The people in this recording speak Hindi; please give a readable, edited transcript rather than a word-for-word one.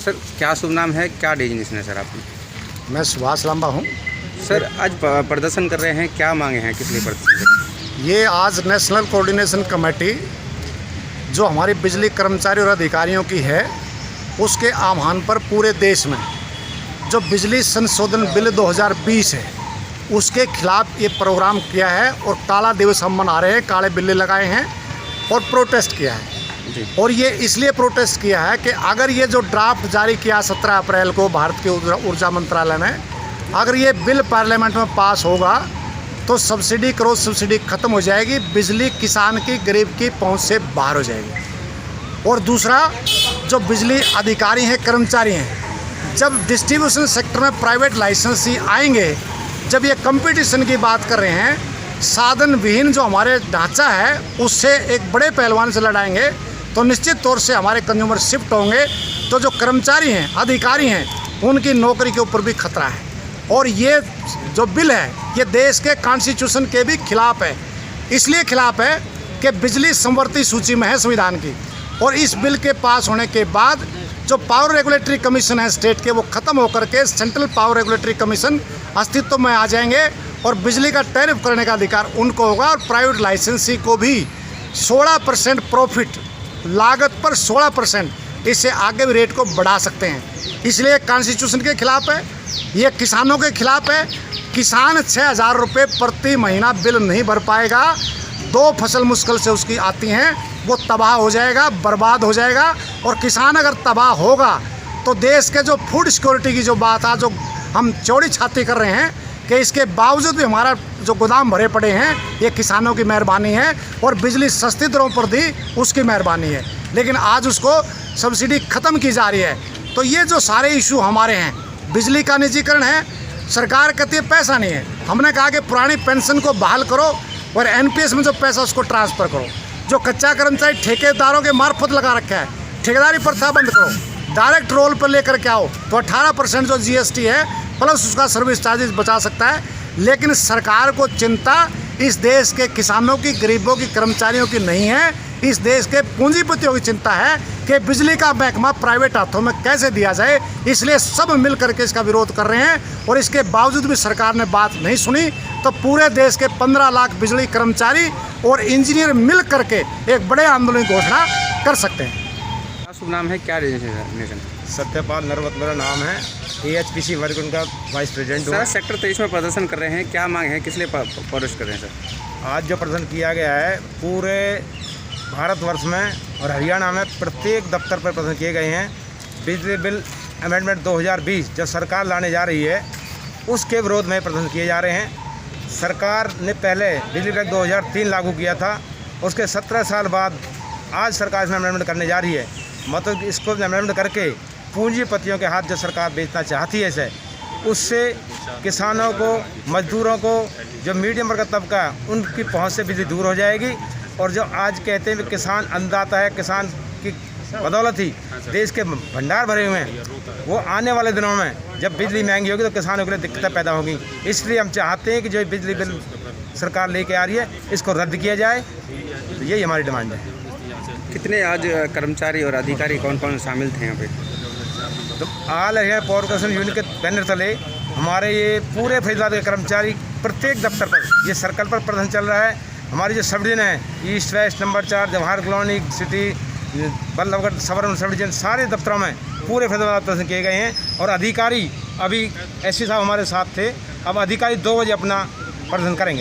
सर क्या शुभ नाम है, क्या डिजिग्नेशन है सर आपकी? मैं सुभाष लांबा हूँ। सर आज प्रदर्शन कर रहे हैं, क्या मांगे हैं, किस लिए प्रदर्शन कर रहे हैं? ये आज नेशनल कोऑर्डिनेशन कमेटी जो हमारी बिजली कर्मचारी और अधिकारियों की है, उसके आह्वान पर पूरे देश में जो बिजली संशोधन बिल 2020 है उसके खिलाफ ये प्रोग्राम किया है और काला दिवस हम मना रहे हैं, काले बिल्ले लगाए हैं और प्रोटेस्ट किया है जी। और ये इसलिए प्रोटेस्ट किया है कि अगर ये जो ड्राफ्ट जारी किया 17 अप्रैल को भारत के ऊर्जा मंत्रालय ने, अगर ये बिल पार्लियामेंट में पास होगा तो सब्सिडी क्रॉस सब्सिडी ख़त्म हो जाएगी, बिजली किसान की गरीब की पहुंच से बाहर हो जाएगी। और दूसरा, जो बिजली अधिकारी हैं, कर्मचारी हैं, जब डिस्ट्रीब्यूशन सेक्टर में प्राइवेट लाइसेंसी आएंगे, जब ये कंपटीशन की बात कर रहे हैं, साधन विहीन जो हमारे ढांचा है उससे एक बड़े पहलवान से लड़ाएंगे तो निश्चित तौर से हमारे कंज्यूमर शिफ्ट होंगे। तो जो कर्मचारी हैं, अधिकारी हैं, उनकी नौकरी के ऊपर भी खतरा है। और ये जो बिल है ये देश के कॉन्स्टिट्यूशन के भी खिलाफ है। इसलिए खिलाफ है कि बिजली संवर्ती सूची में है संविधान की, और इस बिल के पास होने के बाद जो पावर रेगुलेटरी कमीशन है स्टेट के, वो ख़त्म होकर के सेंट्रल पावर रेगुलेटरी कमीशन अस्तित्व में आ जाएंगे और बिजली का टैरिफ करने का अधिकार उनको होगा। और प्राइवेट लाइसेंसी को भी 16% प्रॉफिट, लागत पर 16%, इससे आगे भी रेट को बढ़ा सकते हैं। इसलिए कॉन्स्टिट्यूशन के खिलाफ है, ये किसानों के खिलाफ है। किसान 6,000 रुपये प्रति महीना बिल नहीं भर पाएगा, 2 फसल मुश्किल से उसकी आती हैं, वो तबाह हो जाएगा, बर्बाद हो जाएगा। और किसान अगर तबाह होगा तो देश के जो फूड सिक्योरिटी की जो बात है, जो हम चौड़ी छाती कर रहे हैं कि इसके बावजूद भी हमारा जो गोदाम भरे पड़े हैं, ये किसानों की मेहरबानी है और बिजली सस्ती दरों पर दी उसकी मेहरबानी है। लेकिन आज उसको सब्सिडी ख़त्म की जा रही है। तो ये जो सारे इशू हमारे हैं, बिजली का निजीकरण है, सरकार कहती है पैसा नहीं है। हमने कहा कि पुरानी पेंशन को बहाल करो और एनपीएस में जो पैसा उसको ट्रांसफ़र करो। जो कच्चा कर्मचारी ठेकेदारों के मार्फत लगा रखा है, ठेकेदारी प्रथा बंद करो, डायरेक्ट रोल पर लेकर के आओ, तो 18% जो जीएसटी है प्लस उसका सर्विस चार्जेस बचा सकता है। लेकिन सरकार को चिंता इस देश के किसानों की, गरीबों की, कर्मचारियों की नहीं है, इस देश के पूंजीपतियों की चिंता है कि बिजली का महकमा प्राइवेट हाथों में कैसे दिया जाए। इसलिए सब मिल करके इसका विरोध कर रहे हैं और इसके बावजूद भी सरकार ने बात नहीं सुनी। तो पूरे देश के 15 लाख बिजली कर्मचारी और इंजीनियर मिल करके एक बड़े आंदोलन की घोषणा कर सकते हैं। क्या शुभ नाम है, क्या डिजिग्नेशन? सत्यपाल नरवत मेरा नाम है, AHPC वर्ग उनका वाइस प्रेसिडेंट हूँ। सर सेक्टर 23 में प्रदर्शन कर रहे हैं, क्या मांग है, किस लिए प्रोटेस्ट कर रहे हैं सर? आज जो प्रदर्शन किया गया है पूरे भारतवर्ष में और हरियाणा में प्रत्येक दफ्तर पर प्रदर्शन किए गए हैं। बिजली बिल अमेंडमेंट 2020 जो सरकार लाने जा रही है उसके विरोध में प्रदर्शन किए जा रहे हैं। सरकार ने पहले बिजली बिल 2003 लागू किया था, उसके 17 साल बाद आज सरकार इसमें अमेंडमेंट करने जा रही है। मतलब इसको अमेंडमेंट करके पूंजीपतियों के हाथ जो सरकार बेचना चाहती है इसे, उससे किसानों को, मजदूरों को, जो मीडियम वर्ग का तबका है, उनकी पहुंच से बिजली दूर हो जाएगी। और जो आज कहते हैं कि किसान अन्नदाता है, किसान की बदौलत ही देश के भंडार भरे हुए हैं, वो आने वाले दिनों में जब बिजली महंगी होगी तो किसानों के लिए दिक्कतें पैदा होंगी। इसलिए हम चाहते हैं कि जो बिजली बिल सरकार लेके आ रही है इसको रद्द किया जाए, तो यही हमारी डिमांड है। कितने आज कर्मचारी और अधिकारी कौन कौन शामिल थे यहाँ पे? तो all Haryana power corporation union के बैनर तले हमारे ये पूरे फैसलाबाद के कर्मचारी प्रत्येक दफ्तर पर, ये सर्कल पर प्रदर्शन चल रहा है। हमारी जो सब डिवीजन है, east west number 4, Jawahar colony city, Ballabhgarh सवर्न सब डिवीजन, सारे दफ्तरों में पूरे फैसलाबाद प्रदर्शन किए गए हैं। और अधिकारी, अभी एसपी साहब हमारे साथ थे, अब अधिकारी 2 बजे अपना प्रदर्शन करेंगे।